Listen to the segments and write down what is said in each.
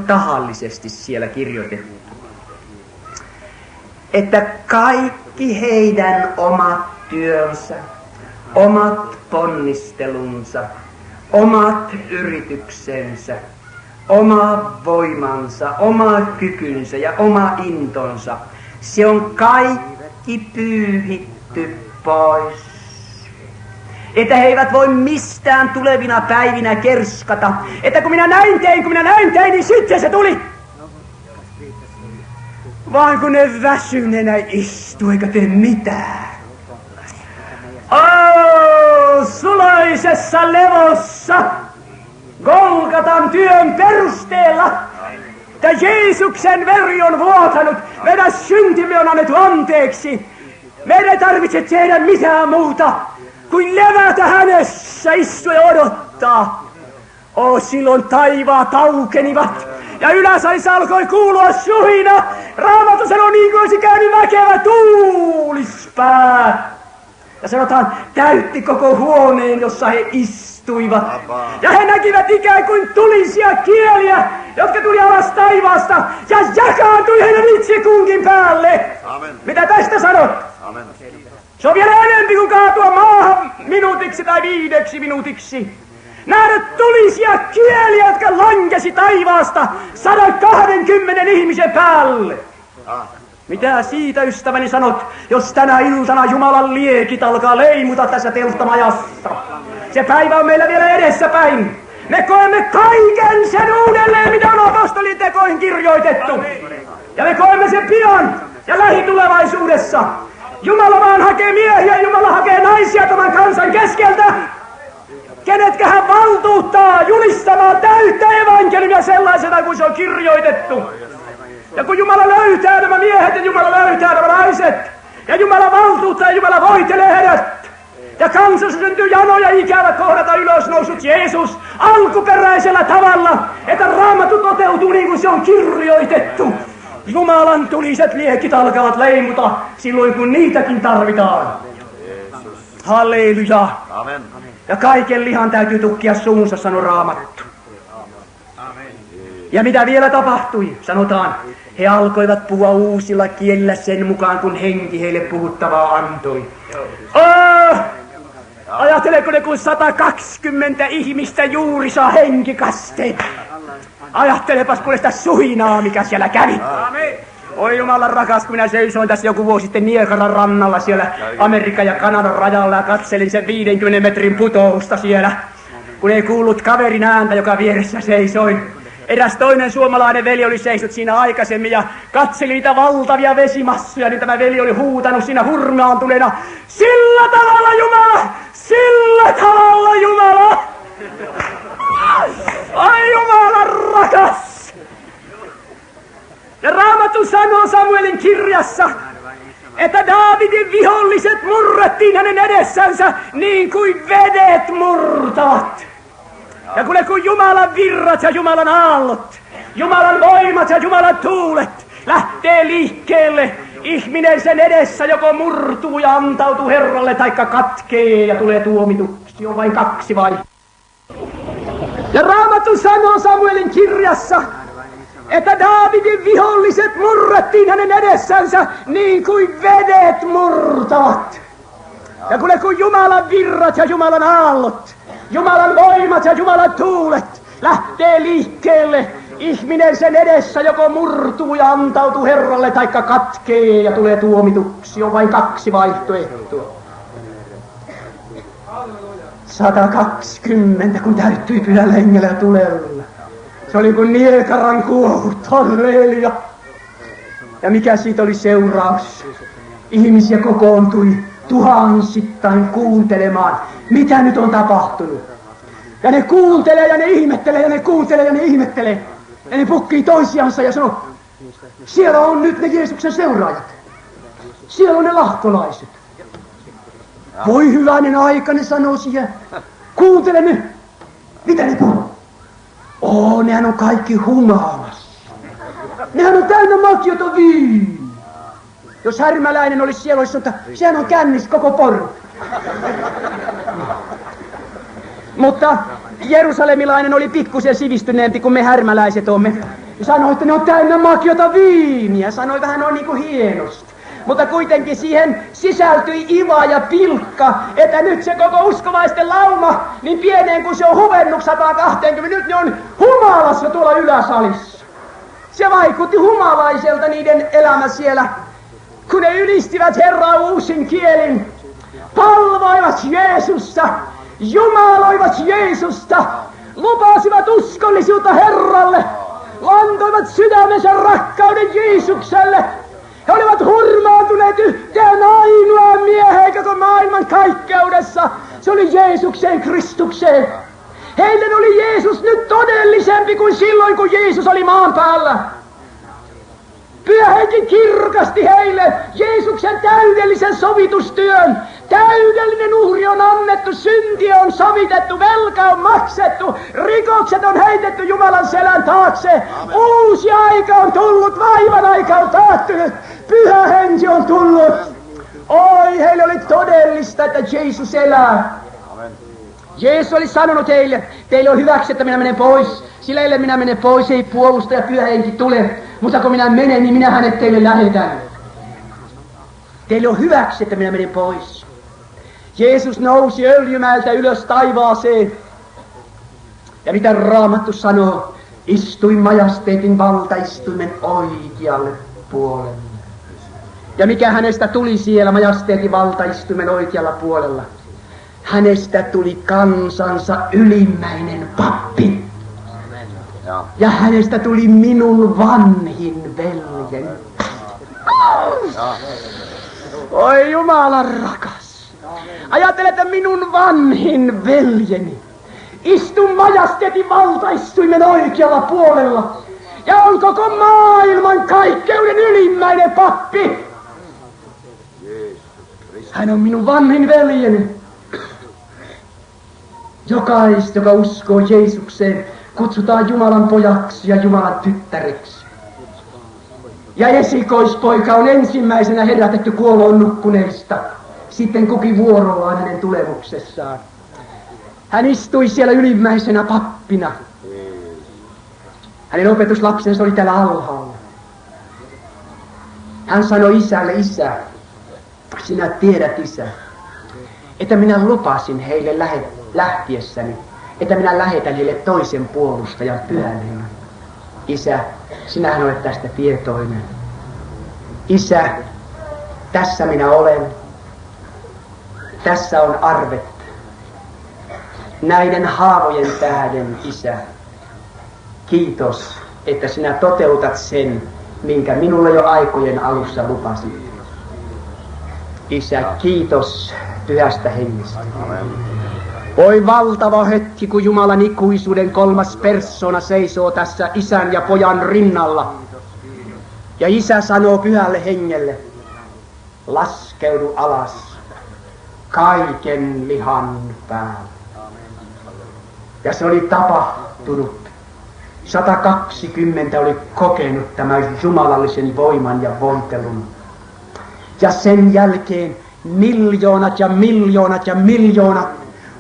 tahallisesti siellä kirjoitettu, että kaikki heidän omat työnsä, omat ponnistelunsa, omat yrityksensä, oma voimansa, oma kykynsä ja oma intonsa, se on kaikki pyyhitty pois. Että he eivät voi mistään tulevina päivinä kerskata, että kun minä näin tein, niin sitten se tuli. Vaan kun ne väsyneenä istuu eikä tee mitään. Suloisessa levossa Golgatan työn perusteella, että Jeesuksen veri on vuotanut, meidän syntimme on annettu anteeksi. Meidän ei tarvitse tehdä mitään muuta kuin levätä hänessä, istua ja odottaa. Silloin taivaat aukenivat ja yläsalissa alkoi kuulua suhina. Raamattu sanoo niin kuin olisi käynyt väkevä tuulispää. Ja sanotaan, täytti koko huoneen, jossa he istuivat. Ja he näkivät ikään kuin tulisia kieliä, jotka tuli alas taivaasta ja jakaantui heidän itse kunkin päälle. Amen. Mitä tästä sanot? Amen. Se on vielä enempi kuin kaatua maahan minuutiksi tai 5 minuutiksi. Nähdä tulisia kieliä, jotka lankesi taivaasta 120 ihmisen päälle. Mitä siitä, ystäväni, sanot, jos tänä iltana Jumalan liekit alkaa leimuta tässä telttamajassa? Se päivä on meillä vielä edessäpäin. Me koemme kaiken sen uudelleen, mitä on apostolin tekoihin kirjoitettu. Ja me koemme sen pian ja lähitulevaisuudessa. Jumala vaan hakee miehiä, Jumala hakee naisia tämän kansan keskeltä. Kenetkä hän valtuuttaa julistamaan täyttä evankeliumia sellaisena kuin se on kirjoitettu. Ja kun Jumala löytää nämä miehet ja Jumala löytää nämä naiset, ja Jumala valtuuttaa ja Jumala voitelee heidät, ja kansassa syntyy jano ja ikävä kohdata ylösnousut Jeesus alkuperäisellä tavalla, että Raamattu toteutuu niin kuin se on kirjoitettu. Jumalan tuliset liekit alkavat leimuta silloin, kun niitäkin tarvitaan. Halleluja. Amen. Ja kaiken lihan täytyy tukkia suunsa, sanoi Raamattu. Ja mitä vielä tapahtui? Sanotaan, he alkoivat puhua uusilla kielillä sen mukaan, kun henki heille puhuttavaa antoi. Ajatteleeko ne, kun 120 ihmistä juuri saa henkikasteen? Ajattelepas kuule sitä suhinaa, mikä siellä kävi. Oi Jumalan rakas, kun minä seisoin tässä joku vuosi sitten Niagaran rannalla siellä Amerikan ja Kanadan rajalla ja katselin sen 50 metrin putousta siellä, kun ei kuullut kaverin ääntä, joka vieressä seisoi. Eräs toinen suomalainen veli oli seissyt siinä aikaisemmin ja katseli niitä valtavia vesimassoja, niin tämä veli oli huutanut siinä hurmaantuneena, sillä tavalla Jumala! Sillä tavalla Jumala! Ai Jumalan rakas! Ja Raamattu sanoo Samuelin kirjassa, että Daavidin viholliset murrettiin hänen edessänsä niin kuin vedet murtavat. Ja kun Jumalan virrat ja Jumalan aallot, Jumalan voimat ja Jumalan tuulet lähtee liikkeelle, ihminen sen edessä joko murtuu ja antautuu Herralle taikka katkee ja tulee tuomituksi. On vain 2 vaihtoehtoa. Ja Raamattu sanoo Samuelin kirjassa, että Daavidin viholliset murrettiin hänen edessänsä niin kuin vedet murtavat. Ja kun Jumalan virrat ja Jumalan aallot, Jumalan voimat ja Jumalan tuulet lähtee liikkeelle, ihminen sen edessä joko murtuu ja antautuu Herralle taikka katkee ja tulee tuomituksi. On vain 2 vaihtoehtoa. 120, kun täyttyi pyhällä hengellä ja tulella. Se oli kuin Niagaran kuohut, halleluja. Ja mikä siitä oli seuraus? Ihmisiä kokoontui tuhansittain kuuntelemaan, mitä nyt on tapahtunut. Ja ne kuuntelee ja ne ihmettelee ja ne kuuntelee ja ne ihmettelee. Ja ne pukkii toisiansa ja sanoo, siellä on nyt ne Jeesuksen seuraajat. Siellä on ne lahkolaiset. Voi hyvänen aika, ne sanoo siihen. Kuuntele nyt. Mitä ne puhuu? Nehän on kaikki humalassa. Nehän on täynnä makiota viiniä. Jos härmäläinen olisi siellä, olisi sanonut, että sehän on kännis koko porukka. Mutta jerusalemilainen oli pikkusen sivistyneempi kuin me härmäläiset olemme. Ja sanoi, että ne on täynnä makeata viiniä. Sanoi vähän noin niinku hienosti. Mutta kuitenkin siihen sisältyi iva ja pilkka, että nyt se koko uskovaisten lauma, niin pieneen kuin se on huvennut 120, nyt ne on humalassa tuolla yläsalissa. Se vaikutti humalaiselta niiden elämä siellä, kun ne ylistivät Herraa uusin kielin, palvoivat Jeesusta, jumaloivat Jeesusta, lupasivat uskollisuutta Herralle, antoivat sydämensä rakkauden Jeesukselle. He olivat hurmaantuneet yhteen ainoaan mieheen koko maailman kaikkeudessa. Se oli Jeesukseen, Kristukseen. Heille oli Jeesus nyt todellisempi kuin silloin, kun Jeesus oli maan päällä. Pyhä Henki kirkasti heille Jeesuksen täydellisen sovitustyön. Täydellinen uhri on annettu, synti on sovitettu, velka on maksettu, rikokset on heitetty Jumalan selän taakse. Uusi aika on tullut, vaivan aika on päättynyt, Pyhä Henki on tullut. Oi, heille oli todellista, että Jeesus elää. Jeesus oli sanonut heille, teille on hyväksi, että minä menen pois. Sillä ellei minä menen pois, ei puolusta ja Pyhä Henki tule. Mutta kun minä menen, niin minä hänet teille lähetän. Teille on hyväksi, että minä menen pois. Jeesus nousi Öljymäeltä ylös taivaaseen. Ja mitä Raamattu sanoo, istui majesteetin valtaistuimen oikealle puolelle. Ja mikä hänestä tuli siellä majesteetin valtaistuimen oikealla puolella? Hänestä tuli kansansa ylimmäinen pappi. Ja hänestä tuli minun vanhin veljeni. Oi Jumalan rakas. Ajattele, että minun vanhin veljeni istuu majesteetin valtaistuimen oikealla puolella. Ja on koko maailman kaikkeuden ylimmäinen pappi. Hän on minun vanhin veljeni. Jokaista, joka uskoo Jeesukseen, kutsutaan Jumalan pojaksi ja Jumalan tyttäreksi. Ja esikoispoika on ensimmäisenä herätetty kuoloon nukkuneista. Sitten kuki vuorollaan hänen tulemuksessaan. Hän istui siellä ylimmäisenä pappina. Hänen opetuslapsensa oli täällä alhaalla. Hän sanoi isälle, isä, sinä tiedät isä, että minä lupasin heille lähtiessäni, että minä lähetän heille toisen puolustajan, Pyhän Hengen. Isä, sinähän olet tästä tietoinen. Isä, tässä minä olen. Tässä on arvet. Näiden haavojen tähden, isä, kiitos, että sinä toteutat sen, minkä minulle jo aikojen alussa lupasit. Isä, kiitos Pyhästä Hengestä. Oi valtava hetki, kun Jumalan ikuisuuden kolmas persona seisoo tässä isän ja pojan rinnalla. Ja isä sanoo Pyhälle Hengelle, laskeudu alas kaiken lihan päälle. Ja se oli tapahtunut. 120 oli kokenut tämän jumalallisen voiman ja voitelun. Ja sen jälkeen miljoonat ja miljoonat ja miljoonat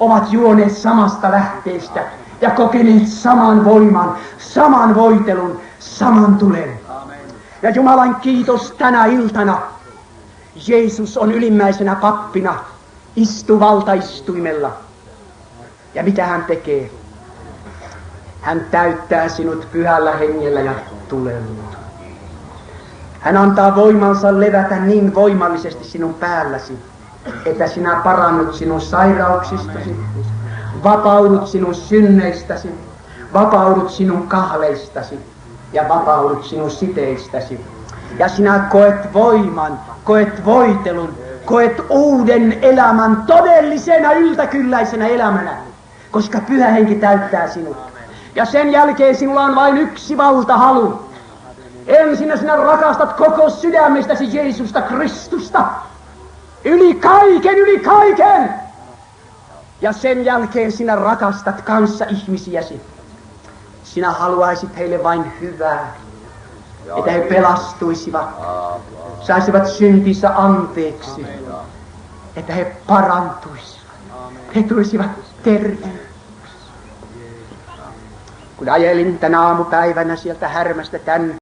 ovat juoneet samasta lähteestä ja kokeneet saman voiman, saman voitelun, saman tulen. Ja Jumalan kiitos tänä iltana. Jeesus on ylimmäisenä pappina, istuu valtaistuimella. Ja mitä hän tekee? Hän täyttää sinut Pyhällä Hengellä ja tulella. Hän antaa voimansa levätä niin voimallisesti sinun päälläsi, että sinä parannut sinun sairauksistasi, vapaudut sinun synneistäsi, vapaudut sinun kahleistasi ja vapaudut sinun siteistäsi. Ja sinä koet voiman, koet voitelun, koet uuden elämän todellisena yltäkylläisenä elämänä, koska Pyhä Henki täyttää sinut. Ja sen jälkeen sinulla on vain yksi valtahalu. Ensinnä sinä rakastat koko sydämestäsi Jeesusta Kristusta. Yli kaiken, yli kaiken. Ja sen jälkeen sinä rakastat kanssa ihmisiäsi. Sinä haluaisit heille vain hyvää. Että he pelastuisivat. Saisivat syntinsä anteeksi. Että he parantuisivat. He tulisivat terveeksi. kun ajelin tän aamupäivänä sieltä Härmästä tänne,